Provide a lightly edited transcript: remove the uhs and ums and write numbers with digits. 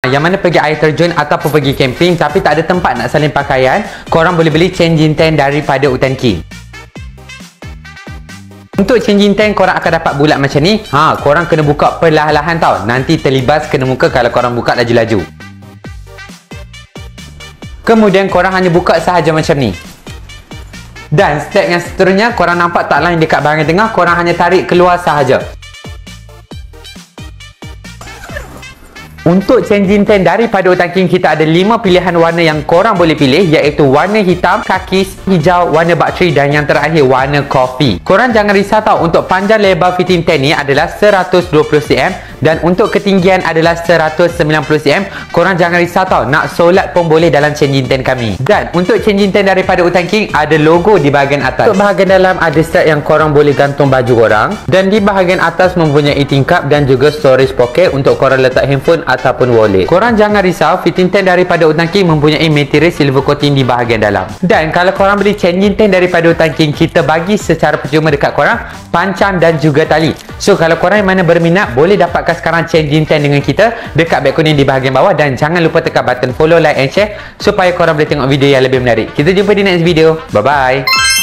Yang mana pergi air terjun ataupun pergi camping tapi tak ada tempat nak salin pakaian, korang boleh beli changing tent daripada Utanking. Untuk changing tent korang akan dapat bulat macam ni. Korang kena buka perlahan-lahan tau. Nanti terlibas kena muka kalau korang buka laju-laju. Kemudian korang hanya buka sahaja macam ni. Dan step yang seterusnya, korang nampak tak line dekat bahagian tengah, korang hanya tarik keluar sahaja. Untuk changing tent daripada Utanking, kita ada 5 pilihan warna yang korang boleh pilih, iaitu warna hitam, kakis, hijau, warna bateri dan yang terakhir warna kopi. Korang jangan risau tau, untuk panjang lebar fitting tent ni adalah 120 cm dan untuk ketinggian adalah 190 cm. Korang jangan risau tau, nak solat pun boleh dalam changing tent kami. Dan untuk changing tent daripada Utanking ada logo di bahagian atas. Untuk bahagian dalam ada strap yang korang boleh gantung baju korang, dan di bahagian atas mempunyai tingkap dan juga storage pocket untuk korang letak handphone ataupun wallet. Korang jangan risau, fitting tent daripada Utanking mempunyai material silver coating di bahagian dalam. Dan kalau korang beli changing tent daripada Utanking, kita bagi secara percuma dekat korang pancang dan juga tali. So kalau korang yang mana berminat, boleh dapatkan sekarang changing tent dengan kita dekat beg kuning di bahagian bawah. Dan jangan lupa tekan button follow, like and share supaya korang boleh tengok video yang lebih menarik. Kita jumpa di next video. Bye bye.